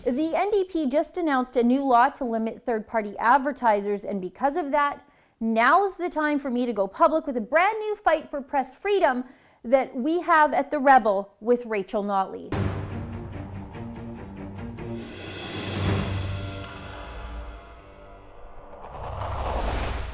The NDP just announced a new law to limit third-party advertisers, and because of that, now's the time for me to go public with a brand new fight for press freedom that we have at The Rebel with Rachel Notley.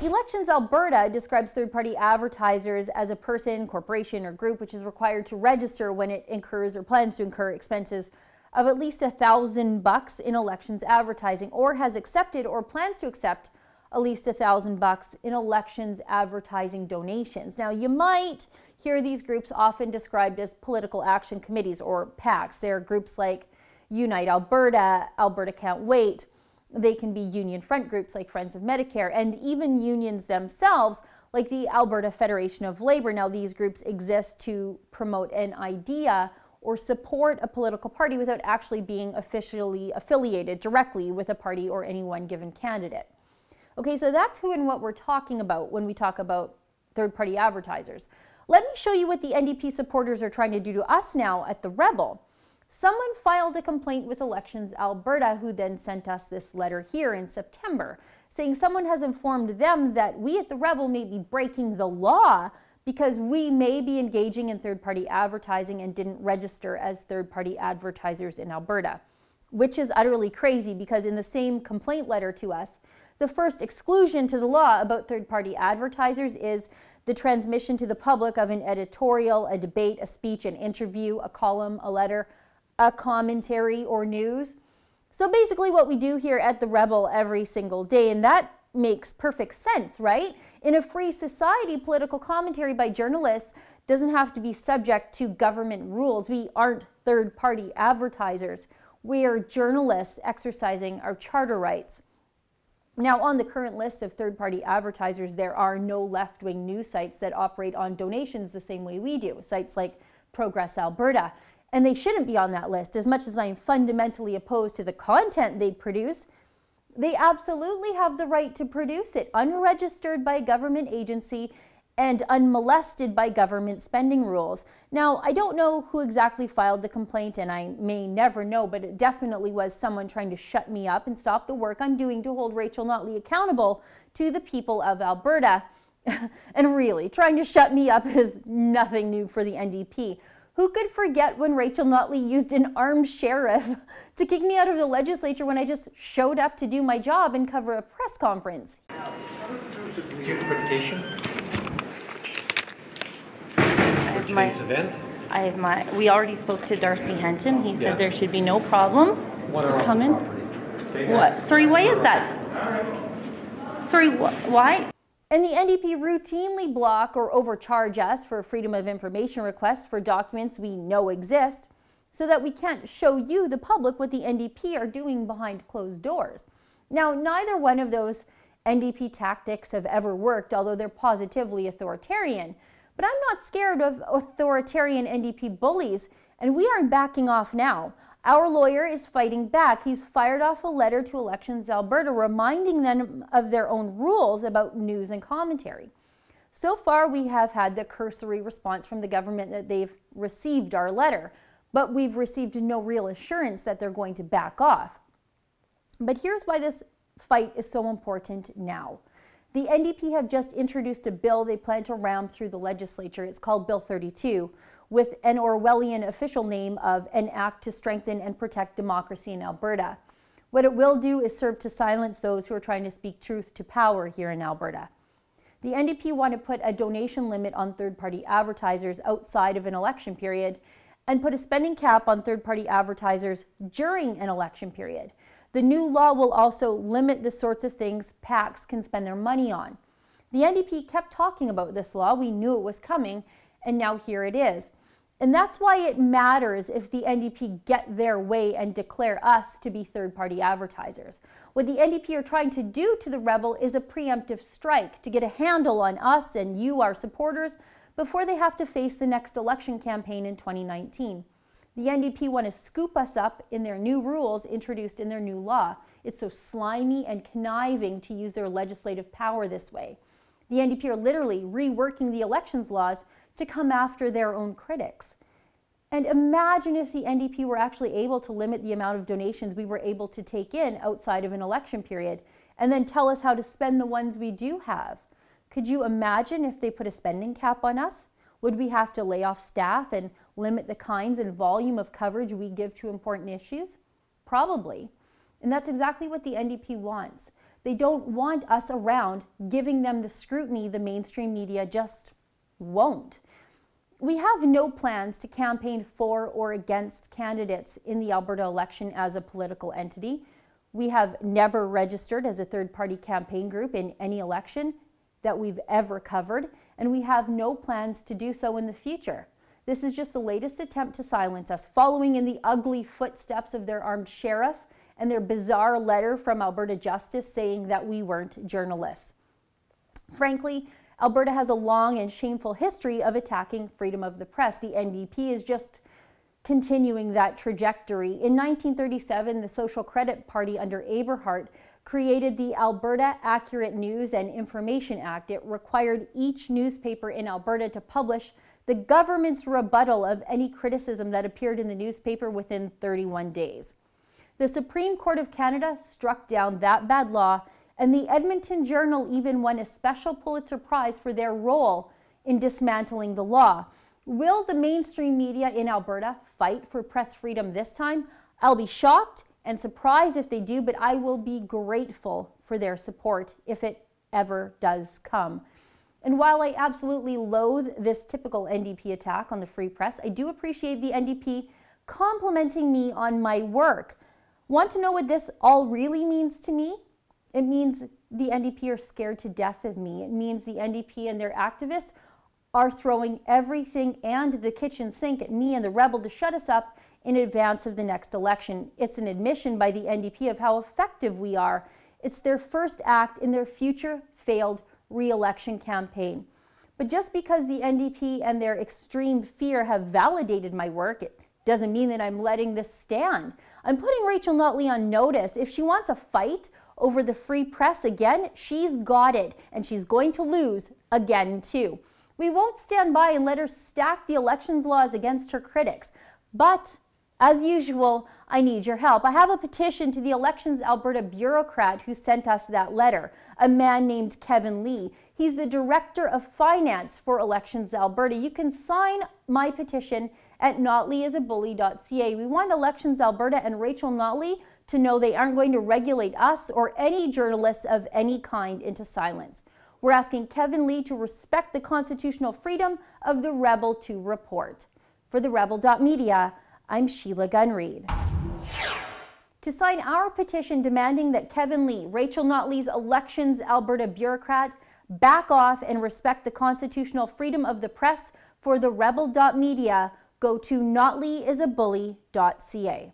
Elections Alberta describes third-party advertisers as a person, corporation, or group which is required to register when it incurs or plans to incur expenses of at least $1,000 in elections advertising, or has accepted or plans to accept at least $1,000 in elections advertising donations. Now, you might hear these groups often described as political action committees, or PACs. They're groups like Unite Alberta, Alberta Can't Wait. They can be union front groups like Friends of Medicare, and even unions themselves like the Alberta Federation of Labour. Now, these groups exist to promote an idea or support a political party without actually being officially affiliated directly with a party or any one given candidate. Okay, so that's who and what we're talking about when we talk about third-party advertisers. Let me show you what the NDP supporters are trying to do to us now at The Rebel. Someone filed a complaint with Elections Alberta, who then sent us this letter here in September, saying someone has informed them that we at The Rebel may be breaking the law because we may be engaging in third-party advertising and didn't register as third-party advertisers in Alberta, which is utterly crazy because in the same complaint letter to us, the first exclusion to the law about third-party advertisers is the transmission to the public of an editorial, a debate, a speech, an interview, a column, a letter, a commentary, or news. So basically what we do here at The Rebel every single day, and that makes perfect sense, right? In a free society, political commentary by journalists doesn't have to be subject to government rules. We aren't third-party advertisers. We are journalists exercising our charter rights. Now, on the current list of third-party advertisers, there are no left-wing news sites that operate on donations the same way we do, sites like Progress Alberta. And they shouldn't be on that list. As much as I am fundamentally opposed to the content they produce, they absolutely have the right to produce it, unregistered by a government agency and unmolested by government spending rules. Now, I don't know who exactly filed the complaint, and I may never know, but it definitely was someone trying to shut me up and stop the work I'm doing to hold Rachel Notley accountable to the people of Alberta. And really, trying to shut me up is nothing new for the NDP. Who could forget when Rachel Notley used an armed sheriff to kick me out of the legislature when I just showed up to do my job and cover a press conference? Interpretation. For today's event? We already spoke to Darcy Henton. He said there should be no problem to come in. What? Sorry, why is that? Sorry, why? And the NDP routinely block or overcharge us for freedom of information requests for documents we know exist so that we can't show you, the public, what the NDP are doing behind closed doors. Now, neither one of those NDP tactics have ever worked, although they're positively authoritarian. But I'm not scared of authoritarian NDP bullies, and we aren't backing off now. Our lawyer is fighting back. He's fired off a letter to Elections Alberta reminding them of their own rules about news and commentary. So far, we have had the cursory response from the government that they've received our letter, but we've received no real assurance that they're going to back off. But here's why this fight is so important now. The NDP have just introduced a bill they plan to ram through the legislature. It's called Bill 32, with an Orwellian official name of an act to strengthen and protect democracy in Alberta. What it will do is serve to silence those who are trying to speak truth to power here in Alberta. The NDP want to put a donation limit on third-party advertisers outside of an election period and put a spending cap on third-party advertisers during an election period. The new law will also limit the sorts of things PACs can spend their money on. The NDP kept talking about this law. We knew it was coming, and now here it is. And that's why it matters if the NDP get their way and declare us to be third-party advertisers. What the NDP are trying to do to the Rebel is a preemptive strike to get a handle on us and you, our supporters, before they have to face the next election campaign in 2019. The NDP want to scoop us up in their new rules introduced in their new law. It's so slimy and conniving to use their legislative power this way. The NDP are literally reworking the elections laws to come after their own critics. And imagine if the NDP were actually able to limit the amount of donations we were able to take in outside of an election period, and then tell us how to spend the ones we do have. Could you imagine if they put a spending cap on us? Would we have to lay off staff and limit the kinds and volume of coverage we give to important issues? Probably. And that's exactly what the NDP wants. They don't want us around giving them the scrutiny the mainstream media just won't. We have no plans to campaign for or against candidates in the Alberta election as a political entity. We have never registered as a third-party campaign group in any election that we've ever covered, and we have no plans to do so in the future. This is just the latest attempt to silence us, following in the ugly footsteps of their armed sheriff and their bizarre letter from Alberta Justice saying that we weren't journalists. Frankly, Alberta has a long and shameful history of attacking freedom of the press. The NDP is just continuing that trajectory. In 1937, the Social Credit Party under Aberhart created the Alberta Accurate News and Information Act. It required each newspaper in Alberta to publish the government's rebuttal of any criticism that appeared in the newspaper within 31 days. The Supreme Court of Canada struck down that bad law, and the Edmonton Journal even won a special Pulitzer Prize for their role in dismantling the law. Will the mainstream media in Alberta fight for press freedom this time? I'll be shocked and surprised if they do, but I will be grateful for their support if it ever does come. And while I absolutely loathe this typical NDP attack on the free press, I do appreciate the NDP complimenting me on my work. Want to know what this all really means to me? It means the NDP are scared to death of me. It means the NDP and their activists are throwing everything and the kitchen sink at me and the Rebel to shut us up in advance of the next election. It's an admission by the NDP of how effective we are. It's their first act in their future failed re-election campaign. But just because the NDP and their extreme fear have validated my work, it doesn't mean that I'm letting this stand. I'm putting Rachel Notley on notice. If she wants a fight over the free press again, she's got it, and she's going to lose again too. We won't stand by and let her stack the elections laws against her critics. But as usual, I need your help. I have a petition to the Elections Alberta bureaucrat who sent us that letter, a man named Kevin Lee. He's the Director of Finance for Elections Alberta. You can sign my petition at notleyisabully.ca. We want Elections Alberta and Rachel Notley to know they aren't going to regulate us or any journalists of any kind into silence. We're asking Kevin Lee to respect the constitutional freedom of the Rebel to report. For the Rebel.media, I'm Sheila Gunn Reid. To sign our petition demanding that Kevin Lee, Rachel Notley's Elections Alberta bureaucrat, back off and respect the constitutional freedom of the press, for the Rebel.media, go to notleyisabully.ca.